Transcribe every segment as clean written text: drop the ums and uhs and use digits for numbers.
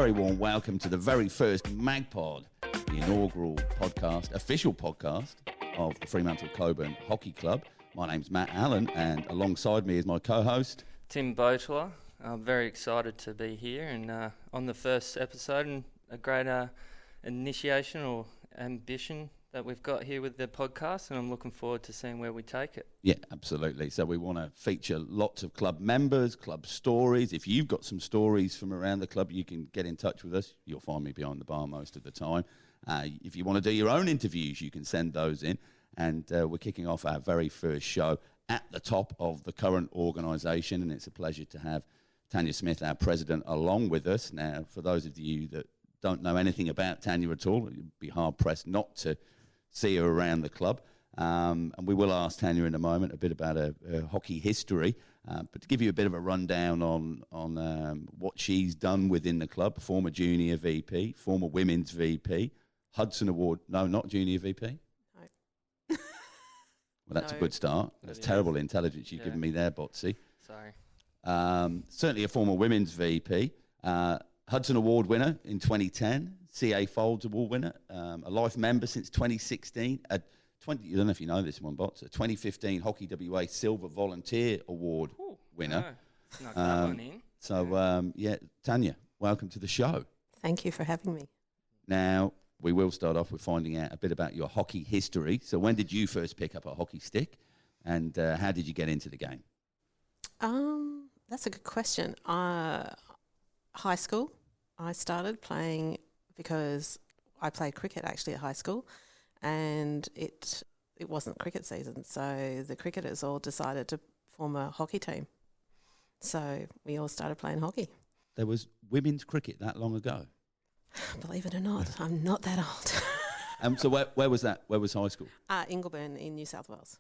very warm welcome to the very first Magpod, the inaugural podcast, official podcast of the Fremantle Cockburn Hockey Club. My name's Matt Allan, and alongside me is my co-host, Tim Boteler. I'm very excited to be here and on the first episode, and a great initiation or ambition that we've got here with the podcast, and I'm looking forward to seeing where we take it. Yeah, absolutely. So we want to feature lots of club members, club stories. If you've got some stories from around the club, you can get in touch with us. You'll find me behind the bar most of the time. If you want to do your own interviews, you can send those in. And we're kicking off our very first show at the top of the current organisation, and it's a pleasure to have Tania Smith, our president, along with us. Now, for those of you that don't know anything about Tania at all, you'd be hard-pressed not to see her around the club. And we will ask Tania in a moment a bit about her hockey history. But to give you a bit of a rundown on what she's done within the club, former junior VP, former women's VP, Hudson Award, no, not junior VP. No. Well, that's a good start. That's terrible intelligence you've given me there, Botsy. Sorry. Certainly a former women's VP, Hudson Award winner in 2010, CA Folds Award winner, a life member since 2016, I don't know if you know this one, Bots, a 2015 Hockey WA Silver Volunteer Award winner. Snuck that one in. So, Tania, welcome to the show. Thank you for having me. Now, we will start off with finding out a bit about your hockey history. So when did you first pick up a hockey stick, and how did you get into the game? That's a good question. High school, I started playing because I played cricket actually at high school, and it wasn't cricket season, so the cricketers all decided to form a hockey team. So we all started playing hockey. There was women's cricket that long ago? Believe it or not, I'm not that old. So where was that? Where was high school? Ingleburn in New South Wales.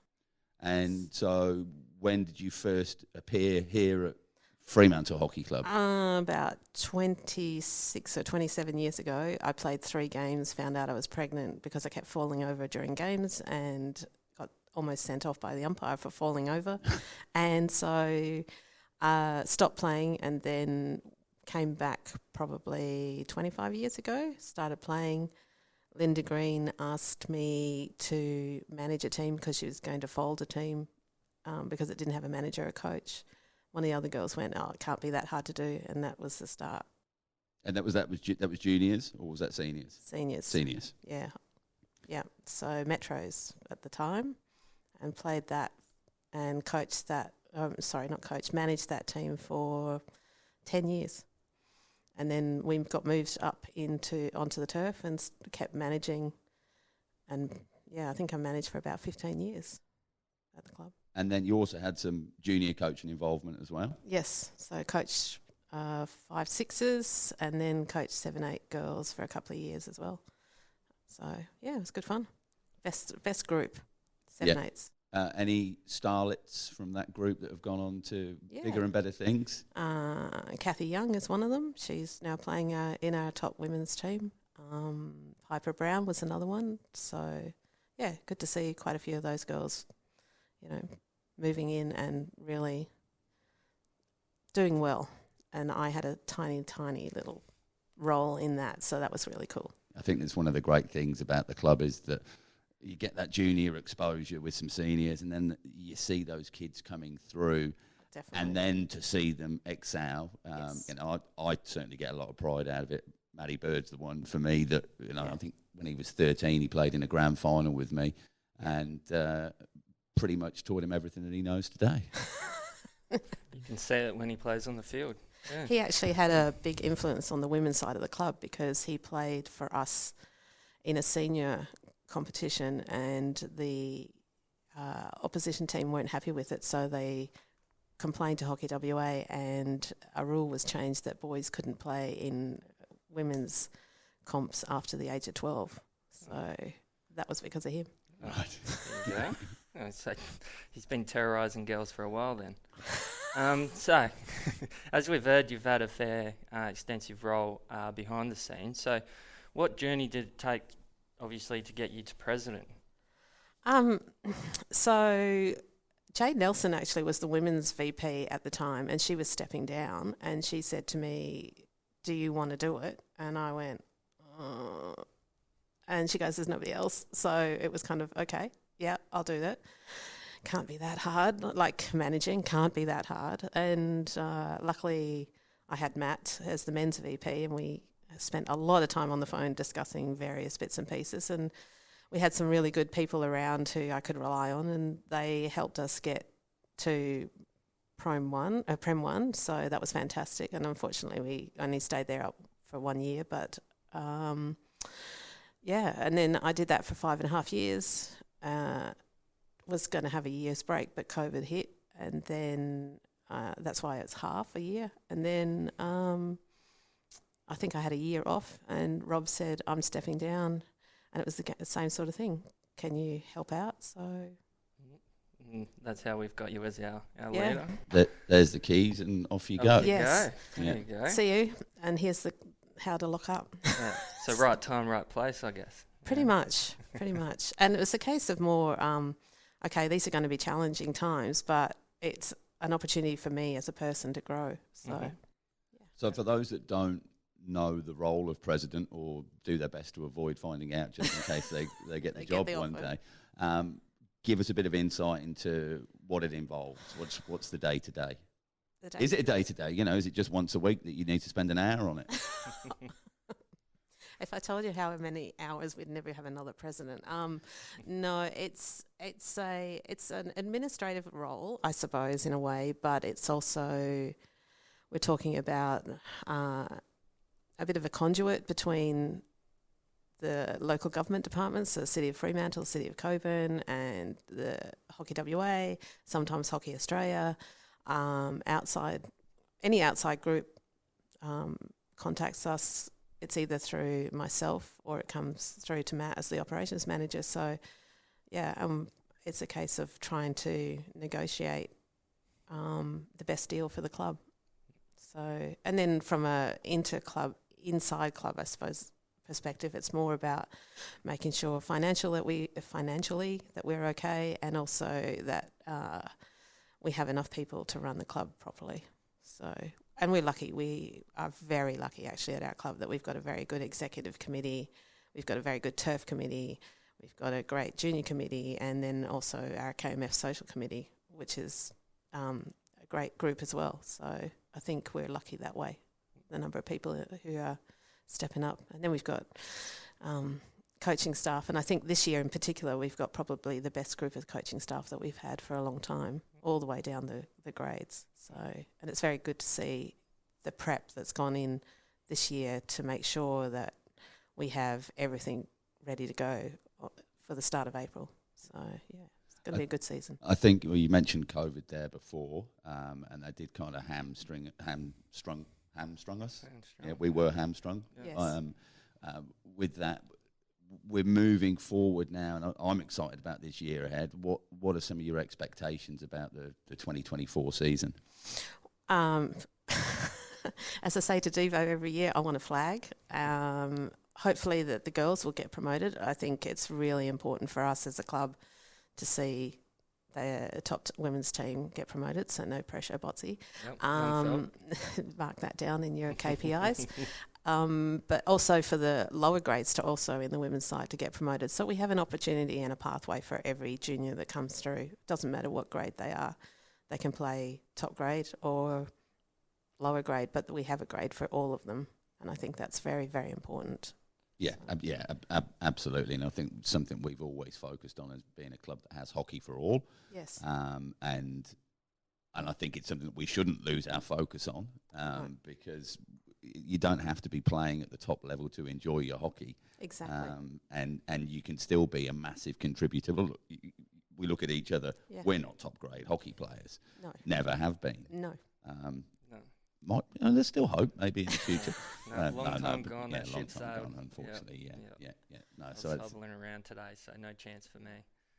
And so when did you first appear here at Fremantle Hockey Club? About 26 or 27 years ago. I played 3 games, found out I was pregnant because I kept falling over during games, and got almost sent off by the umpire for falling over. And so stopped playing, and then came back probably 25 years ago, started playing. Linda Green asked me to manage a team because she was going to fold a team because it didn't have a manager or coach. One of the other girls went, "Oh, it can't be that hard to do," and that was the start. And that was juniors, or was that seniors? Seniors. Yeah. So Metros at the time, and played that, and coached that. Managed that team for 10 years, and then we got moved up onto the turf and kept managing, and I think I managed for about 15 years at the club. And then you also had some junior coaching involvement as well? Yes. So coached 5-6s and then coached 7-8 girls for a couple of years as well. So, it was good fun. Best group, 7-8s. Any starlets from that group that have gone on to bigger and better things? Kathy Young is one of them. She's now playing in our top women's team. Piper Brown was another one. So, good to see quite a few of those girls, moving in and really doing well. And I had a tiny, tiny little role in that, so that was really cool. I think that's one of the great things about the club is that you get that junior exposure with some seniors, and then you see those kids coming through. Definitely. And then to see them excel. Yes. I certainly get a lot of pride out of it. Matty Bird's the one for me that, I think when he was 13, he played in a grand final with me, and pretty much taught him everything that he knows today. You can see it when he plays on the field. Yeah. He actually had a big influence on the women's side of the club because he played for us in a senior competition, and the opposition team weren't happy with it, so they complained to Hockey WA, and a rule was changed that boys couldn't play in women's comps after the age of 12. So that was because of him. Right. Yeah. So he's been terrorising girls for a while then. So, as we've heard, you've had a fair, extensive role behind the scenes. So, what journey did it take, obviously, to get you to president? So, Jade Nelson actually was the women's VP at the time, and she was stepping down, and she said to me, do you want to do it? And I went, and she goes, there's nobody else. So it was kind of, okay, yeah, I'll do that. Can't be that hard. Like managing can't be that hard. And luckily I had Matt as the men's VP, and we spent a lot of time on the phone discussing various bits and pieces. And we had some really good people around who I could rely on, and they helped us get to Prem 1. So that was fantastic. And unfortunately we only stayed there up for 1 year, but yeah, and then I did that for 5.5 years. Was going to have a year's break, but COVID hit, and then that's why it's half a year. And then I think I had a year off, and Rob said, I'm stepping down, and it was the same sort of thing. Can you help out? So that's how we've got you as our leader. There's the keys, and off you go. Yes. There you go. See you, and here's how to lock up. Yeah. So right time, right place, I guess. Pretty much. And it was a case of more, okay, these are going to be challenging times, but it's an opportunity for me as a person to grow. So, So for those that don't know the role of president, or do their best to avoid finding out just in case they get the job one day, give us a bit of insight into what it involves. What's the day-to-day? Is it a day-to-day? Is it just once a week that you need to spend an hour on it? If I told you how many hours, we'd never have another president. No, it's an administrative role, I suppose, in a way, but it's also, we're talking about a bit of a conduit between the local government departments, the City of Fremantle, City of Cockburn, and the Hockey WA, sometimes Hockey Australia. Any outside group contacts us. It's either through myself or it comes through to Matt as the operations manager. So, yeah, it's a case of trying to negotiate the best deal for the club. So, and then from a inside club, I suppose, perspective, it's more about making sure financially that we're okay, and also that we have enough people to run the club properly. So. And we're lucky. We are very lucky, actually, at our club that we've got a very good executive committee. We've got a very good turf committee. We've got a great junior committee, and then also our KMF social committee, which is a great group as well. So I think we're lucky that way, the number of people who are stepping up. And then we've got coaching staff. And I think this year in particular, we've got probably the best group of coaching staff that we've had for a long time, all the way down the grades. So, and it's very good to see the prep that's gone in this year to make sure that we have everything ready to go for the start of April. So, yeah, it's going to be a good season. I think you mentioned COVID there before, and they did kind of hamstrung us. Yeah, we were hamstrung. Yes. With that, we're moving forward now, and I'm excited about this year ahead. What are some of your expectations about the 2024 season? As I say to Devo every year, I want a flag. Hopefully that the girls will get promoted. I think it's really important for us as a club to see the top women's team get promoted, so no pressure, Botsy. Yep, mark that down in your KPIs. But also for the lower grades to also in the women's side to get promoted. So we have an opportunity and a pathway for every junior that comes through. Doesn't matter what grade they are. They can play top grade or lower grade, but we have a grade for all of them. And I think that's very, very important. Yeah, absolutely. And I think something we've always focused on is being a club that has hockey for all. Yes. And I think it's something that we shouldn't lose our focus on because you don't have to be playing at the top level to enjoy your hockey. Exactly. And you can still be a massive contributor. We look at each other. Yeah. We're not top grade hockey players. No. Never have been. No. There's still hope maybe in the future. Long time gone. That ship sailed. Unfortunately, yeah. No, I was hobbling around today, so no chance for me.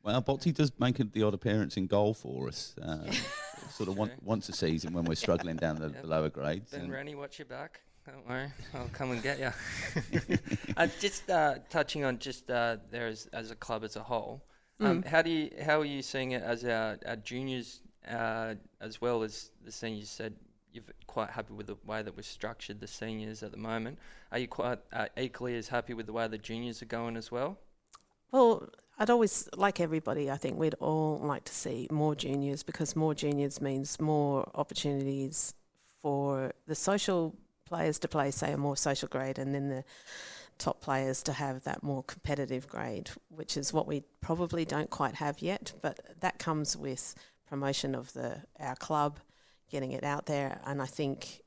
Well, Botsy does make the odd appearance in goal for us, sort of once a season when we're struggling down the lower grades. Ben Rennie, watch your back. Don't worry, I'll come and get you. Just touching on there as a club as a whole. How are you seeing it as our juniors as well as the seniors? Said you're quite happy with the way that we've structured the seniors at the moment. Are you quite equally as happy with the way the juniors are going as well? Well, I'd always, like everybody, I think we'd all like to see more juniors, because more juniors means more opportunities for the social players to play, say, a more social grade, and then the top players to have that more competitive grade, which is what we probably don't quite have yet. But that comes with promotion of our club, getting it out there. And I think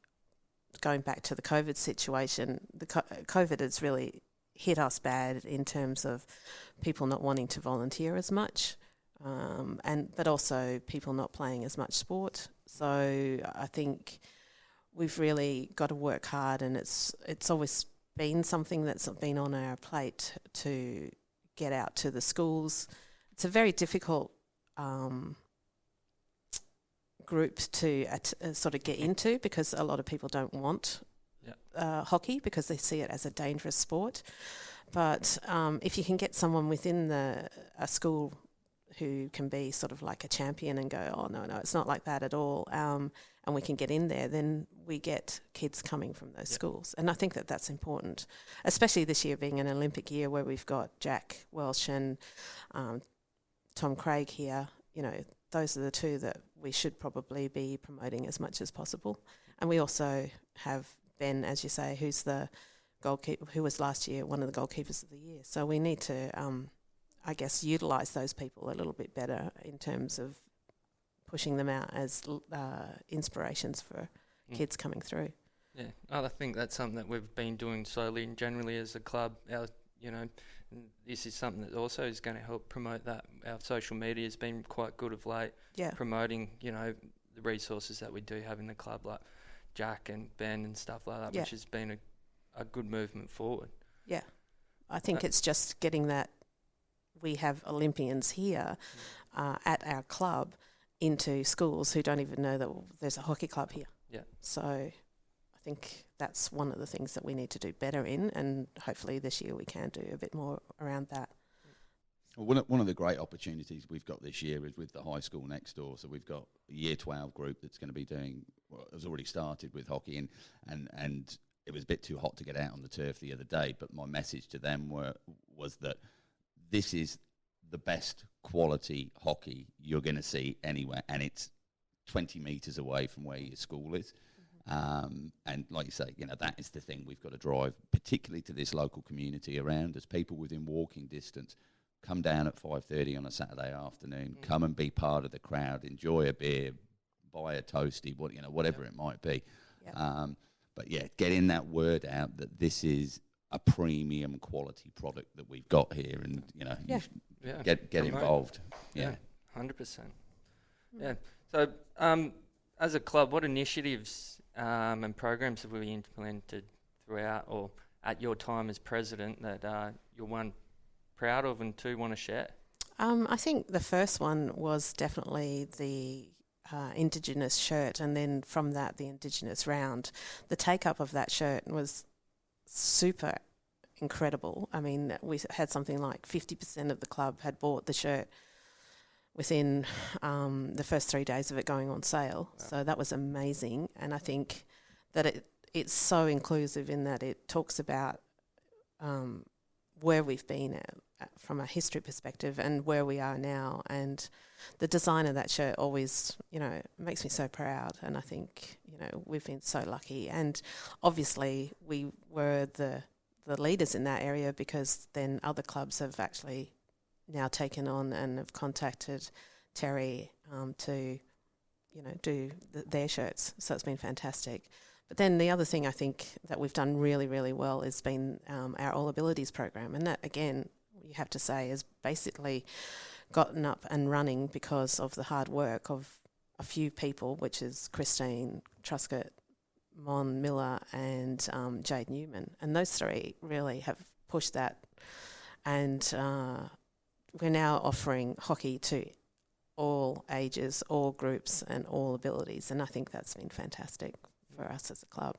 going back to the COVID situation, COVID has really hit us bad in terms of people not wanting to volunteer as much, but also people not playing as much sport. So I think we've really got to work hard, and it's always been something that's been on our plate to get out to the schools. It's a very difficult group to sort of get into, because a lot of people don't want hockey because they see it as a dangerous sport. But if you can get someone within a school who can be sort of like a champion and go, oh, no, it's not like that at all, and we can get in there, then we get kids coming from those schools. And I think that that's important, especially this year being an Olympic year where we've got Jack Welsh and Tom Craig here. You know, those are the two that we should probably be promoting as much as possible. And we also have Ben, as you say, who's the goalkeeper, who was last year one of the goalkeepers of the year. So we need to, I guess, utilise those people a little bit better in terms of pushing them out as inspirations for kids coming through. Yeah, I think that's something that we've been doing slowly and generally as a club. This is something that also is going to help promote that. Our social media has been quite good of late, promoting, the resources that we do have in the club, like Jack and Ben and stuff like that, which has been a good movement forward. Yeah. I think it's just getting that we have Olympians here at our club into schools who don't even know that there's a hockey club here. Yeah. So I think that's one of the things that we need to do better in, and hopefully this year we can do a bit more around that. Well, one of the great opportunities we've got this year is with the high school next door. So we've got a Year 12 group that's going to be doing, it was already started with hockey, and it was a bit too hot to get out on the turf the other day, but my message to them was that this is the best quality hockey you're going to see anywhere, and it's 20 metres away from where your school is. And like you say, that is the thing we've got to drive, particularly to this local community around us. People within walking distance, come down at 5:30 on a Saturday afternoon, come and be part of the crowd, enjoy a beer, buy a toasty, whatever it might be. But getting that word out that this is a premium quality product that we've got here, and get involved. 100%. Yeah. So, as a club, what initiatives and programs have we implemented throughout, or at your time as president, that you're one proud of and two want to share? I think the first one was definitely the Indigenous shirt, and then from that the Indigenous round. The take-up of that shirt was super incredible. I mean, we had something like 50% of the club had bought the shirt within the first 3 days of it going on sale. Wow. So that was amazing. And I think that it's so inclusive in that it talks about where we've been at from a history perspective and where we are now. And the design of that shirt always, makes me so proud. And I think, we've been so lucky. And obviously we were the leaders in that area, because then other clubs have actually now taken on and have contacted Terry to, do their shirts. So it's been fantastic. But then the other thing I think that we've done really, really well has been our All Abilities program. And that, again, you have to say, has basically gotten up and running because of the hard work of a few people, which is Christine Truscott, Mon Miller and Jade Newman. And those three really have pushed that. And we're now offering hockey to all ages, all groups and all abilities. And I think that's been fantastic for us as a club.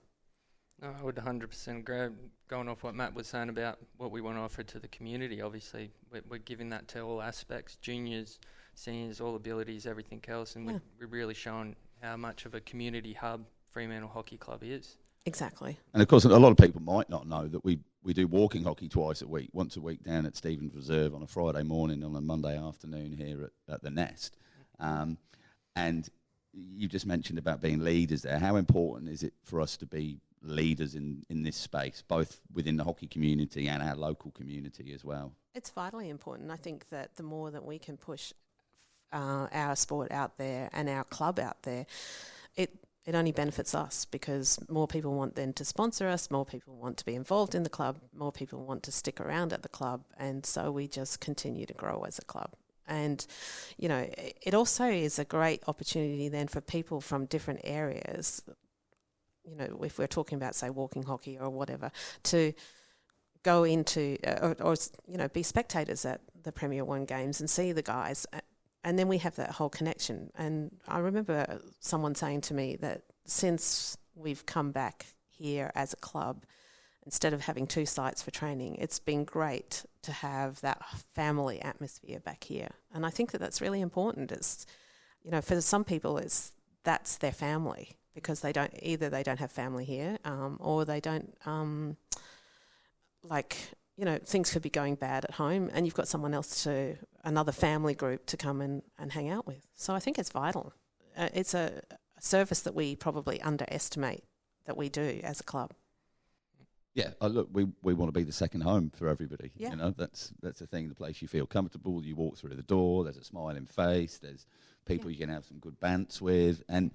No, I would 100% agree. Going off what Matt was saying about what we want to offer to the community, obviously we're giving that to all aspects, juniors, seniors, all abilities, everything else. And we're really showing how much of a community hub Fremantle Hockey Club is. Exactly. And of course, a lot of people might not know that we do walking hockey twice a week, once a week down at Stevens Reserve on a Friday morning, on a Monday afternoon here at the Nest. And you just mentioned about being leaders there. How important is it for us to be leaders in this space, both within the hockey community and our local community as well? It's vitally important. I think that the more that we can push our sport out there and our club out there, it only benefits us, because more people want then to sponsor us, more people want to be involved in the club, more people want to stick around at the club, and so we just continue to grow as a club. And, you know, it also is a great opportunity then for people from different areas, you know, if we're talking about, say, walking hockey or whatever, to go into or you know, be spectators at the Premier 1 games and see the guys. And then we have that whole connection. And I remember someone saying to me that since we've come back here as a club, instead of having 2 sites for training, it's been great to have that family atmosphere back here. And I think that that's really important. It's, you know, for some people, that's their family, because they don't have family here, or they don't, you know, things could be going bad at home, and you've got someone else another family group to come and hang out with. So I think it's vital. It's a service that we probably underestimate that we do as a club. Yeah, look, we want to be the second home for everybody. Yeah. You know, that's the thing. The place you feel comfortable. You walk through the door. There's a smiling face. There's people you can have some good bants with, and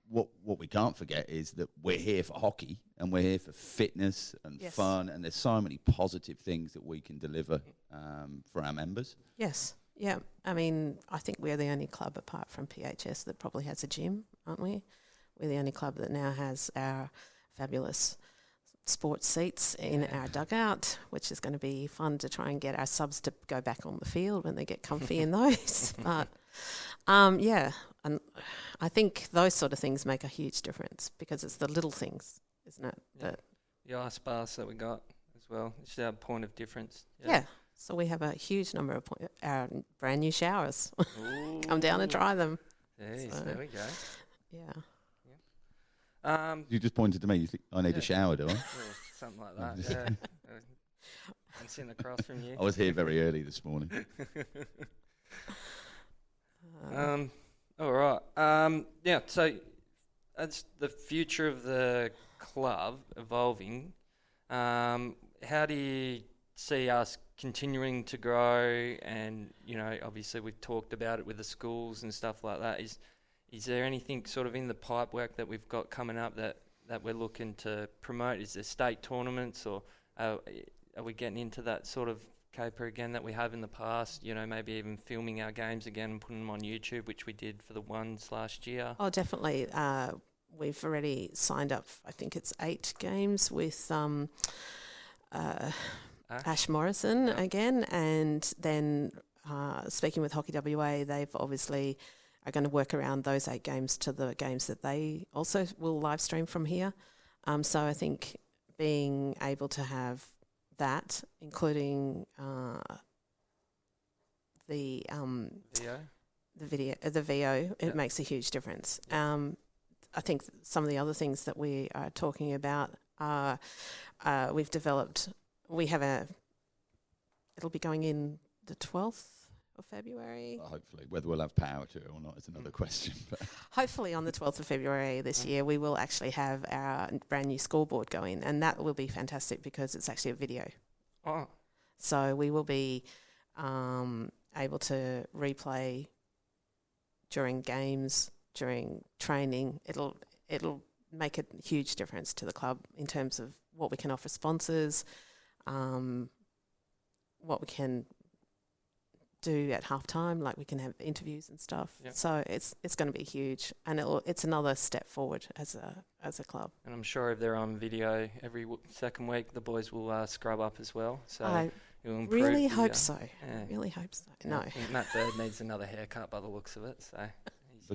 what we can't forget is that we're here for hockey, and we're here for fitness and fun, and there's so many positive things that we can deliver for our members. Yes. Yeah. I mean, I think we're the only club apart from PHS that probably has a gym, aren't we? We're the only club that now has our fabulous sports seats in our dugout, which is going to be fun to try and get our subs to go back on the field when they get comfy in those. But, yeah, and I think those sort of things make a huge difference, because it's the little things, isn't it? Yeah. The ice baths that we got as well. It's our point of difference. Yeah. So we have a huge number of our brand new showers. Come down and try them. Jeez, so, there we go. Yeah. You just pointed to me. You think I need a shower, do I? Yeah, something like that. Yeah. I'm sitting across from you. I was here very early this morning. All right. Yeah. So, as the future of the club evolving, how do you see us continuing to grow? And, you know, obviously we've talked about it with the schools and stuff like that. Is there anything sort of in the pipe work that we've got coming up that we're looking to promote? Is there state tournaments, or are we getting into that sort of caper again that we have in the past? You know, maybe even filming our games again and putting them on YouTube, which we did for the ones last year. Oh, definitely. We've already signed up, I think it's 8 games with Ash Morrison again, and then speaking with Hockey WA, they've obviously are going to work around those 8 games to the games that they also will live stream from here. So I think being able to have that, including the VO, it makes a huge difference. I think some of the other things that we are talking about are we've developed. It'll be going in the 12th of February. Well, hopefully, whether we'll have power to it or not is another question. But hopefully on the 12th of February this year, we will actually have our brand new scoreboard going, and that will be fantastic because it's actually a video. Oh. So we will be able to replay during games, during training. It'll make a huge difference to the club in terms of what we can offer sponsors, what we can do at halftime, like we can have interviews and stuff. Yep. So it's going to be huge, and it's another step forward as a club. And I'm sure if they're on video every second week, the boys will scrub up as well. So I really hope so. Yeah. I really hope so. No, I think Matt Bird needs another haircut by the looks of it. So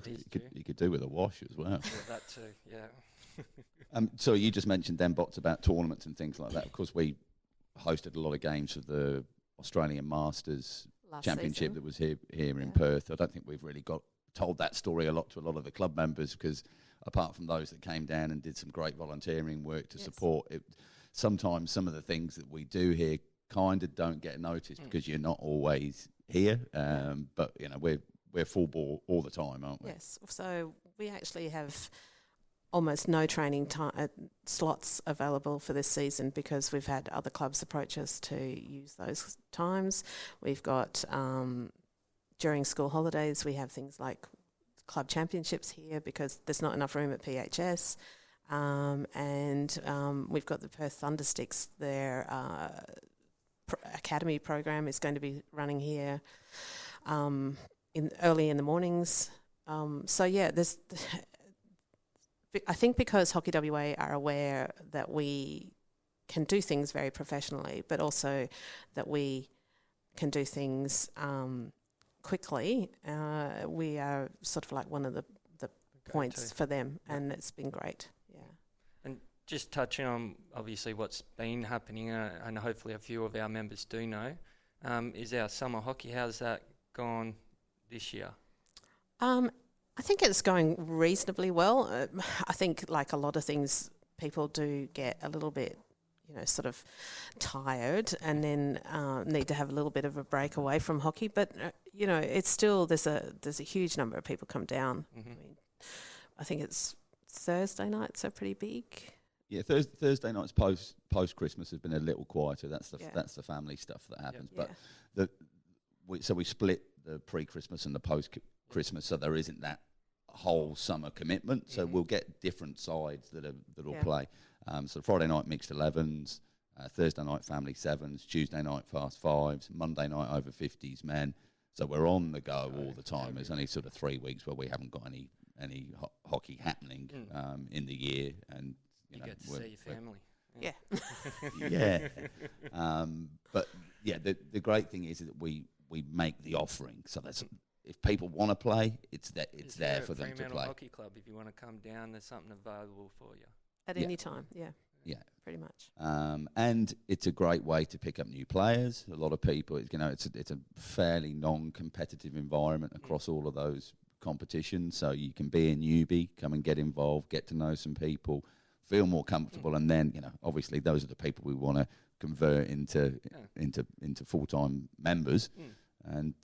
you could do with a wash as well. Yeah, that too. Yeah. So you just mentioned then, Bots, about tournaments and things like that. Of course, we hosted a lot of games for the Australian Masters Championship that was here in Perth. I don't think we've really told that story a lot to a lot of the club members, because apart from those that came down and did some great volunteering work to support it. Sometimes some of the things that we do here kind of don't get noticed because you're not always here, but we're full bore all the time, aren't we? Yes, so we actually have almost no training slots available for this season because we've had other clubs approach us to use those times. We've got, during school holidays, we have things like club championships here because there's not enough room at PHS. And we've got the Perth Thundersticks, their academy program is going to be running here early in the mornings. There's... I think because Hockey WA are aware that we can do things very professionally, but also that we can do things quickly, we are sort of like one of the points for them, and it's been great. Yeah. And just touching on obviously what's been happening, and hopefully a few of our members do know, is our summer hockey. How's that gone this year? I think it's going reasonably well. I think, like a lot of things, people do get a little bit, sort of tired and then need to have a little bit of a break away from hockey. But, it's still, there's a huge number of people come down. Mm-hmm. I mean, I think it's Thursday nights are pretty big. Yeah, Thursday nights post Christmas has been a little quieter. That's the family stuff that happens. Yep. But we split the pre-Christmas and the post-Christmas, so there isn't that whole summer commitment. So we'll get different sides that'll play. So Friday night mixed 11s, Thursday night family 7s, Tuesday night fast 5s, Monday night over 50s men. So we're on the go all the time. There's only sort of 3 weeks where we haven't got any hockey happening in the year, and you get to see your family. But the great thing is that we make the offering. So that's, if people want to play, it's there for them to Fremantle play. Hockey Club, if you want to come down, there's something available for you at any time. Yeah, pretty much. And it's a great way to pick up new players. A lot of people, it's a fairly non-competitive environment across all of those competitions. So you can be a newbie, come and get involved, get to know some people, feel more comfortable, and then obviously those are the people we want to convert into full-time members, and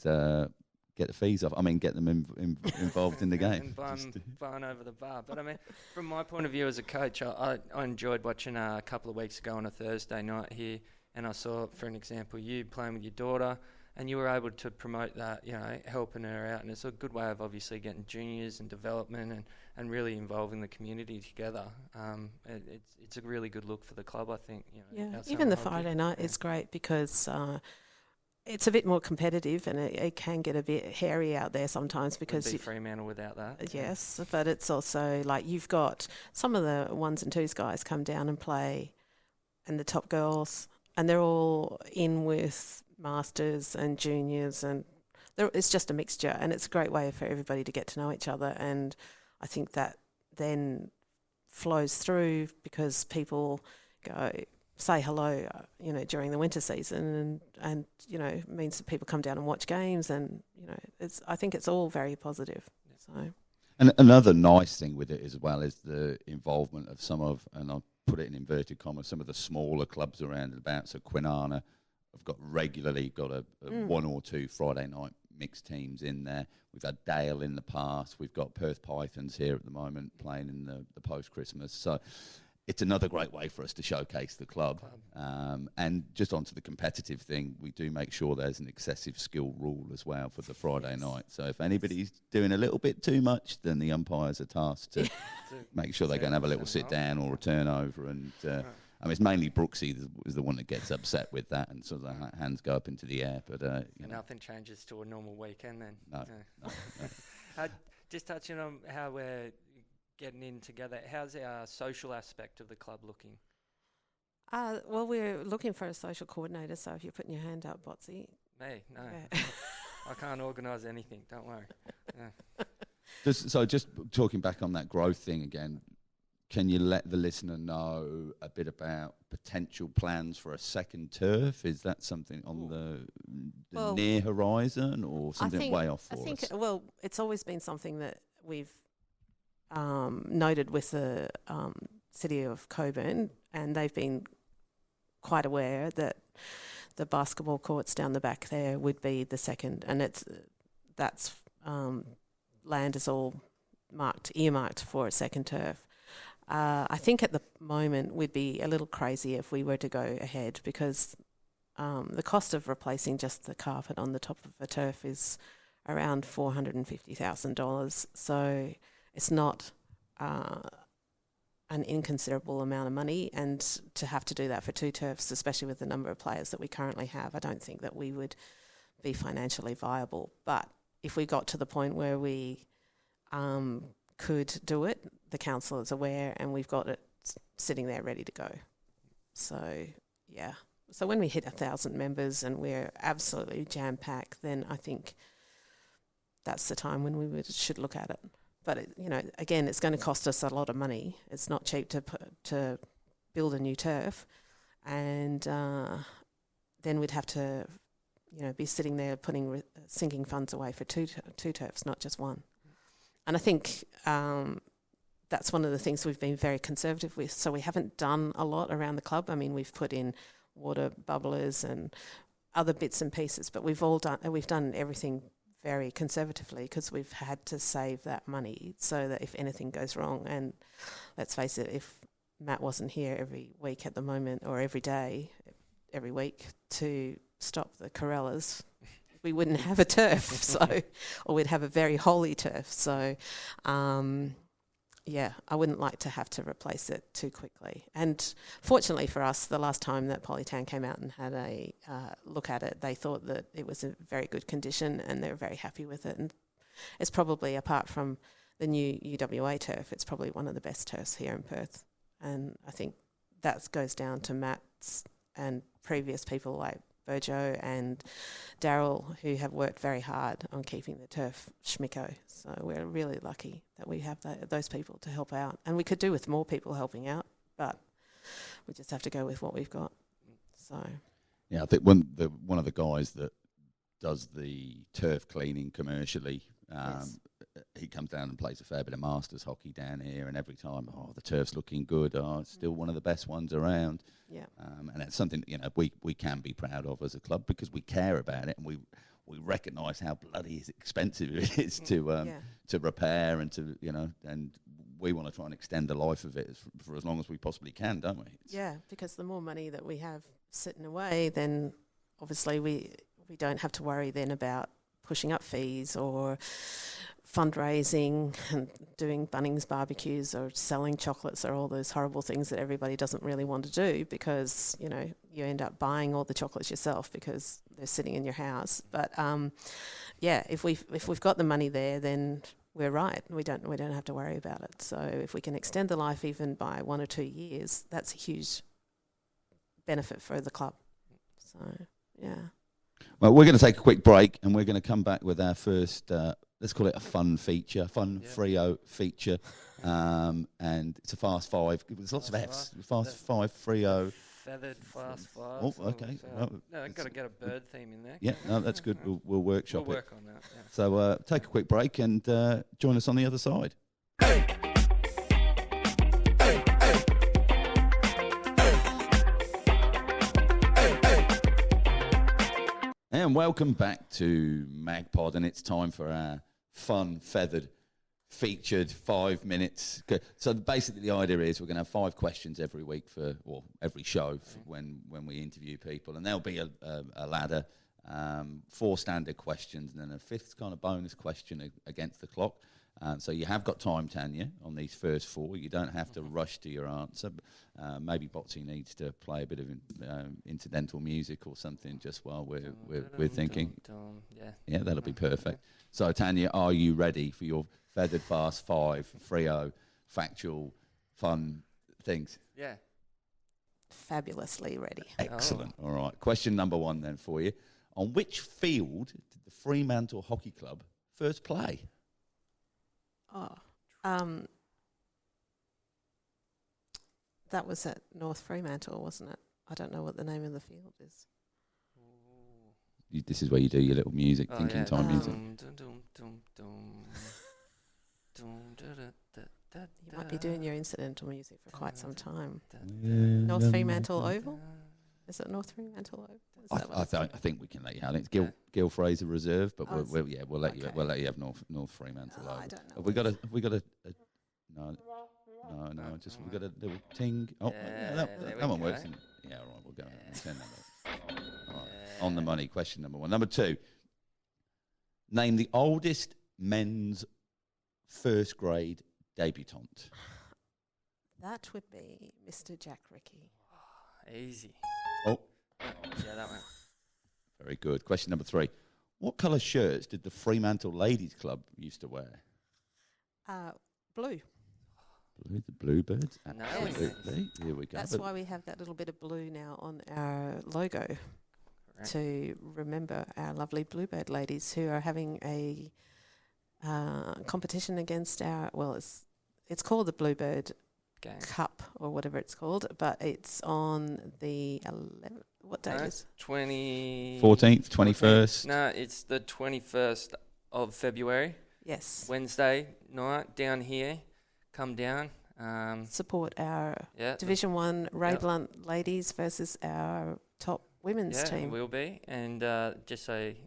get the fees off. I mean, get them involved in the game. And barn over the bar. But I mean, from my point of view as a coach, I enjoyed watching a couple of weeks ago on a Thursday night here, and I saw, for an example, you playing with your daughter, and you were able to promote that, helping her out, and it's a good way of obviously getting juniors and development and really involving the community together. It's a really good look for the club, I think. Even the Friday night is great because it's a bit more competitive, and it can get a bit hairy out there sometimes because It'd be Fremantle without that. Yes, but it's also like you've got some of the 1s and 2s guys come down and play, and the top girls, and they're all in with masters and juniors, and it's just a mixture, and it's a great way for everybody to get to know each other. And I think that then flows through because people go say hello, during the winter season, and means that people come down and watch games, and I think it's all very positive. So, and another nice thing with it as well is the involvement of and I'll put it in inverted commas, some of the smaller clubs around and about. So Kwinana have regularly got a 1 or 2 Friday night mixed teams in there. We've had Dale in the past. We've got Perth Pythons here at the moment playing in the post-Christmas. So it's another great way for us to showcase the club. And just onto the competitive thing, we do make sure there's an excessive skill rule as well for the Friday night. So if anybody's doing a little bit too much, then the umpires are tasked to make sure they're going to have a little sit down or a turnover. And I mean, it's mainly Brooksy is the one that gets upset with that, and sort of hands go up into the air. But nothing changes to a normal weekend then. No. Just touching on how we're getting in together, how's our social aspect of the club looking? Well, we're looking for a social coordinator, so if you're putting your hand up, Botsy. Me? No. Yeah. I can't organise anything, don't worry. Just talking back on that growth thing again, can you let the listener know a bit about potential plans for a second turf? Is that something on the near horizon, or something way off for us? It's always been something that we've noted with the city of Cockburn, and they've been quite aware that the basketball courts down the back there would be the second, and that's land is all earmarked for a second turf. I think at the moment we'd be a little crazy if we were to go ahead, because the cost of replacing just the carpet on the top of a turf is around $450,000. So it's not an inconsiderable amount of money, and to have to do that for 2 turfs, especially with the number of players that we currently have, I don't think that we would be financially viable. But if we got to the point where we could do it, the council is aware, and we've got it sitting there ready to go. So, yeah. So when we hit 1,000 members and we're absolutely jam-packed, then I think that's the time when we should look at it. But, again, it's going to cost us a lot of money. It's not cheap to build a new turf. And then we'd have to, be sitting there sinking funds away for two turfs, not just one. And I think that's one of the things we've been very conservative with. So we haven't done a lot around the club. I mean, we've put in water bubblers and other bits and pieces, but we've done everything very conservatively, because we've had to save that money so that if anything goes wrong, and let's face it, if Matt wasn't here every week at the moment, or every day, every week to stop the Corellas, we wouldn't have a turf, so, or we'd have a very holy turf. So, I wouldn't like to have to replace it too quickly. And fortunately for us, the last time that Polytown came out and had a look at it, they thought that it was in very good condition, and they were very happy with it. And it's probably, apart from the new UWA turf, it's probably one of the best turfs here in Perth. And I think that goes down to Matt's and previous people like Bojo and Daryl, who have worked very hard on keeping the turf schmicko. So we're really lucky that we have those people to help out. And we could do with more people helping out, but we just have to go with what we've got. So, yeah, I think one of the guys that does the turf cleaning commercially, yes. He comes down and plays a fair bit of Masters hockey down here, and every time, the turf's looking good. It's still one of the best ones around. Yeah. And it's something we can be proud of as a club, because we care about it, and we recognise how bloody expensive it is to repair and to and we want to try and extend the life of it for as long as we possibly can, don't we? Because the more money that we have sitting away, then obviously we don't have to worry then about pushing up fees or fundraising and doing Bunnings barbecues or selling chocolates or all those horrible things that everybody doesn't really want to do, because you end up buying all the chocolates yourself because they're sitting in your house. But if we've got the money there, then we're right. We don't have to worry about it. So if we can extend the life even by 1 or 2 years, that's a huge benefit for the club. So Well, we're going to take a quick break, and we're going to come back with our first, let's call it a fun Freo feature. And it's a fast 5. There's lots of Fs. Fast 5, Freo. Feathered fast 5. Oh, okay. No, I've got to get a bird theme in there. Yeah, no, that's good. We'll workshop it. We'll work on that. Yeah. So take a quick break and join us on the other side. And welcome back to Magpod, and it's time for our fun, feathered, featured 5 minutes. So basically the idea is we're going to have 5 questions every week or every show when we interview people, and there'll be a ladder, 4 standard questions, and then a 5th kind of bonus question against the clock. So you have got time, Tania, on these first 4. You don't have to rush to your answer. Maybe Botsy needs to play a bit of incidental music or something just while we're thinking. Yeah, that'll be perfect. So, Tania, are you ready for your feathered fast 5 Freo factual fun things? Yeah. Fabulously ready. Excellent. All right. Question number 1 then for you. On which field did the Fremantle Hockey Club first play? That was at North Fremantle, wasn't it? I don't know what the name of the field is. This is where you do your little music, thinking time music. You might be doing your incidental music for quite some time. Yeah, North Fremantle Oval? Is it North Fremantle Oval? I think we can let you have it. It's Gil Fraser Reserve, but we'll let you have North Fremantle Oval. I don't know. Have we got a no, just we've got a little ting. Oh, that one works. Yeah, all right, we'll go. All right. On the money, question number 1. Number 2, name the oldest men's first grade debutant. That would be Mr. Jack Rickey. Easy. Oh. Yeah, that one. Very good. Question number 3. What colour shirts did the Fremantle Ladies Club used to wear? Blue. Blue, the Bluebirds. No, Absolutely. Here we go. That's why we have that little bit of blue now on our logo. Correct. To remember our lovely Bluebird ladies who are having a competition against it's called the Bluebird Game. Cup or whatever it's called, but it's on the 11th. What date is 14th, 21st. No, it's the 21st of February. Yes. Wednesday night down here. Come down. Support our Division 1 Ray Blunt ladies versus our top women's team. It will be. And just a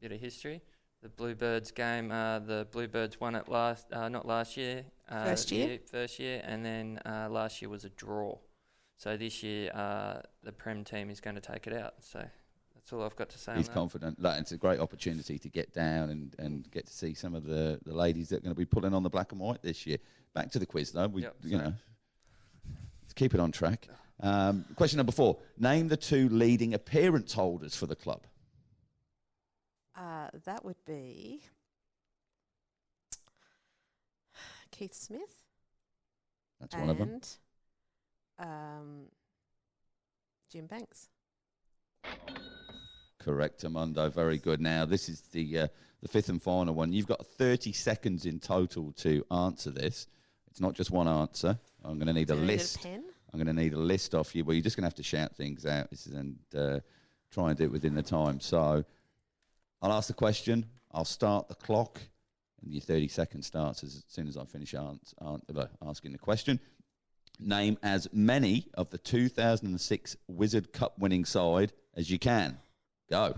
bit of history. The Bluebirds game, the Bluebirds won it not last year. First year, and then last year was a draw. So this year, the Prem team is going to take it out. So that's all I've got to say. He's confident. It's a great opportunity to get down and get to see some of the ladies that are going to be pulling on the black and white this year. Back to the quiz, though. Let's keep it on track. Question number 4. Name the 2 leading appearance holders for the club. That would be Keith Smith. That's one of them. And Jim Banks. Correct, Amundo. Very good. Now, this is the 5th and final one. You've got 30 seconds in total to answer this. It's not just one answer. I'm going to need a list. Pen? I'm going to need a list off you. Well, you're just going to have to shout things out and try and do it within the time. So I'll ask the question. I'll start the clock, and your 30 seconds starts as soon as I finish asking the question. Name as many of the 2006 Wizard Cup winning side as you can. Go.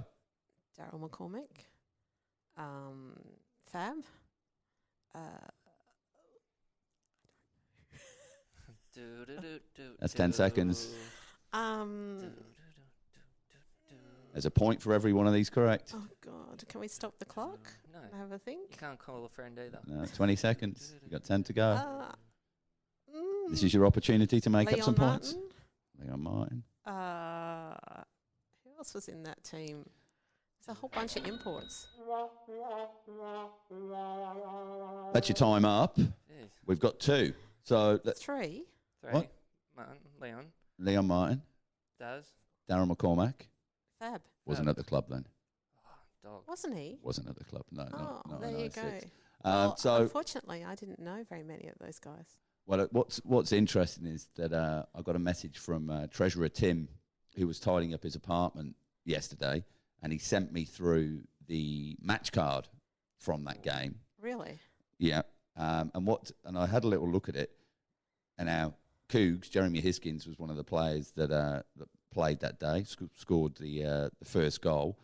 Daryl McCormick. Fab. That's 10 seconds. There's a point for every one of these correct. Oh, God. Can we stop the clock? No. Have a think? You can't call a friend either. No, 20 seconds. You've got 10 to go. This is Leon your opportunity to make up some Martin. points. Leon Martin. Who else was in that team? There's a whole bunch of imports. That's your time up. Jeez. We've got 2. So 3. What? Martin, Leon Martin. Daz. Darren McCormack. Fab. Wasn't at the club then. Dog. Wasn't he? Wasn't at the club. No, not there in you 06. go. So unfortunately, I didn't know very many of those guys. Well, what's interesting is that I got a message from Treasurer Tim, who was tidying up his apartment yesterday, and he sent me through the match card from that game. Really? Yeah. And I had a little look at it, and our Cougs, Jeremy Hiskins, was one of the players that played that day, scored the first goal.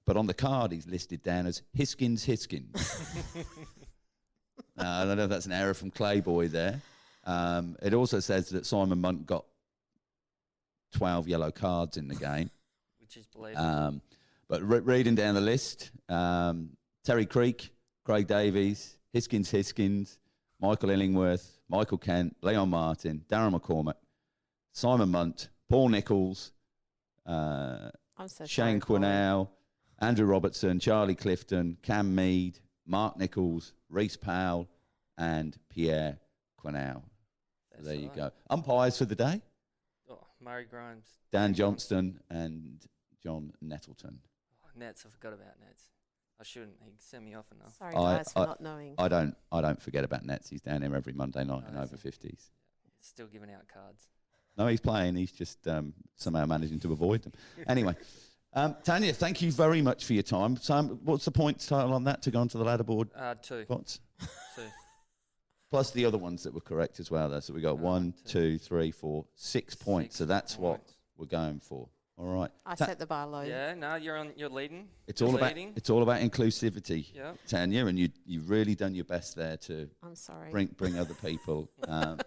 But on the card, he's listed down as Hiskins. I don't know if that's an error from Clayboy there. It also says that Simon Munt got 12 yellow cards in the game. Which is believable. But reading down the list, Terry Creek, Craig Davies, Hiskins, Michael Illingworth, Michael Kent, Leon Martin, Darren McCormack, Simon Munt, Paul Nichols, Shane Quinnell, Andrew Robertson, Charlie Clifton, Cam Mead, Mark Nichols, Reece Powell, and Pierre Quinnell. So there you go. Umpires for the day? Oh, Murray Grimes. Dan Johnston and John Nettleton. Oh, Nets, I forgot about Nets. I shouldn't. He sent me off enough. Sorry, guys, for not knowing. I don't forget about Nets. He's down here every Monday night in over 50s. He's still giving out cards. No, he's playing. He's just somehow managing to avoid them. Anyway, Tania, thank you very much for your time. Sam, what's the points total on that to go onto the ladder board? 2. Spots? 2. plus the other ones that were correct as well there. So we got 1, 2, 3, 4, 6 points. So that's what we're going for. All right. I set the bar low. Yeah, no, you're leading. It's all about inclusivity, Yeah. Tania, and you've really done your best there to I'm sorry. bring other people. Got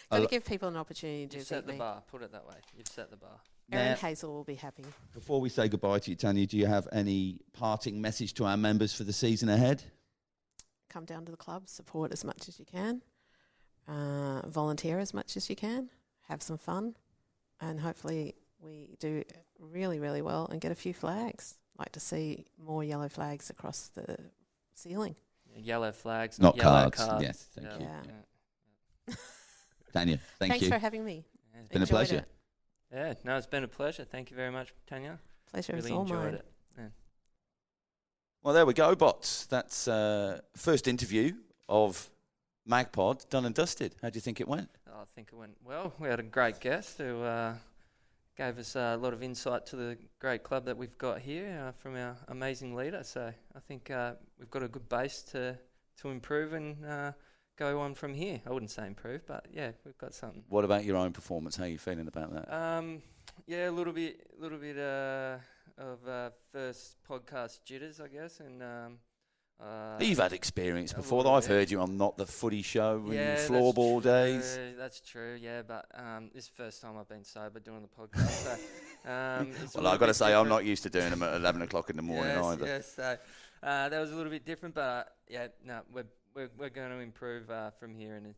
to give people an opportunity to You've set the bar. Put it that way. You've set the bar. Erin Hazel will be happy. Before we say goodbye to you, Tania, do you have any parting message to our members for the season ahead? Come down to the club, support as much as you can, volunteer as much as you can, have some fun, and hopefully we do really, really well and get a few flags. Like to see more yellow flags across the ceiling. Yellow flags, not yellow cards. Yes, thank you. Yeah. Tania, thanks you. Thanks for having me. It's been a pleasure. It. Yeah, no, it's been a pleasure. Thank you very much, Tania. Pleasure really is all enjoyed mine. it. Yeah. Well, there we go, Bots. That's first interview of Magpod done and dusted. How do you think it went? I think it went well. We had a great guest who gave us a lot of insight to the great club that we've got here from our amazing leader. So I think we've got a good base to improve and go on from here. I wouldn't say improve, but yeah, we've got something. What about your own performance? How are you feeling about that? Yeah, a little bit of first podcast jitters, I guess, and You've had experience before. I've heard you on Not the Footy Show in your floorball days. That's true, yeah, but this is the first time I've been sober doing the podcast. So, well, I've got to say, I'm not used to doing them at 11 o'clock in the morning either. Yes, so that was a little bit different, but we're going to improve from here, and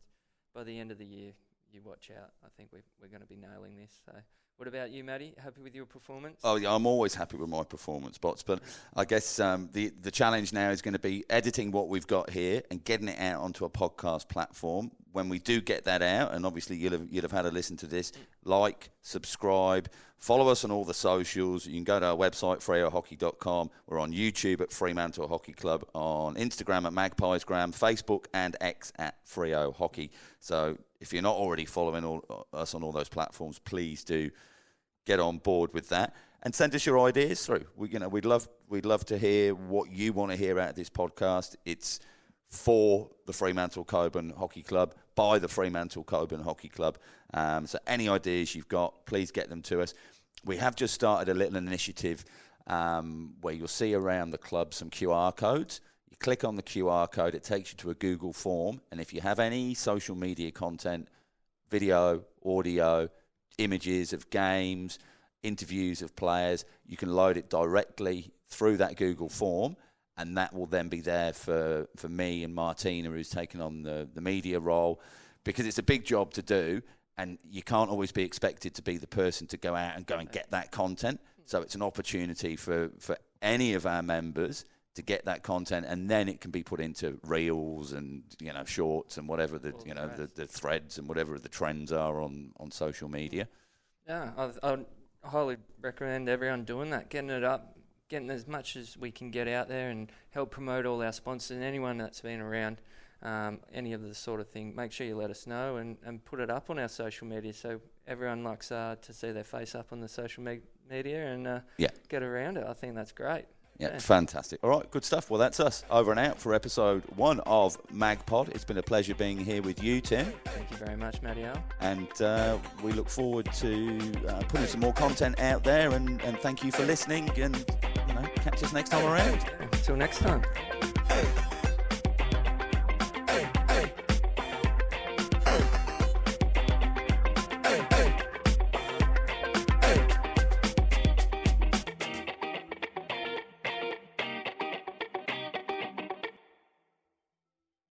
by the end of the year, you watch out. I think we're going to be nailing this. So, what about you, Matty? Happy with your performance? Oh yeah, I'm always happy with my performance, Bots. But I guess the challenge now is going to be editing what we've got here and getting it out onto a podcast platform. When we do get that out, and obviously you'll have had a listen to this, like, subscribe, follow us on all the socials. You can go to our website, freohockey.com. We're on YouTube at Fremantle Hockey Club, on Instagram at Magpiesgram, Facebook and X at Freo Hockey. So if you're not already following us on all those platforms, please do get on board with that and send us your ideas through. We'd love to hear what you want to hear out of this podcast. It's for the Fremantle Cockburn Hockey Club, by the Fremantle Cockburn Hockey Club. So any ideas you've got, please get them to us. We have just started a little initiative where you'll see around the club some QR codes. You click on the QR code, it takes you to a Google form, and if you have any social media content, video, audio, images of games, interviews of players, you can load it directly through that Google form, and that will then be there for me and Martina, who's taken on the media role, because it's a big job to do, and you can't always be expected to be the person to go out and get that content. So it's an opportunity for any of our members to get that content, and then it can be put into reels and shorts and whatever the threads and whatever the trends are on social media. Yeah, I'd highly recommend everyone doing that, getting it up, getting as much as we can get out there and help promote all our sponsors and anyone that's been around any of the sort of thing. Make sure you let us know and put it up on our social media so everyone likes to see their face up on the social media and get around it. I think that's great. Yeah, fantastic. All right, good stuff. Well, that's us. Over and out for episode 1 of Magpod. It's been a pleasure being here with you, Tim. Thank you very much, Matt Allan. And we look forward to putting some more content out there. And thank you for listening. And catch us next time around. Until next time.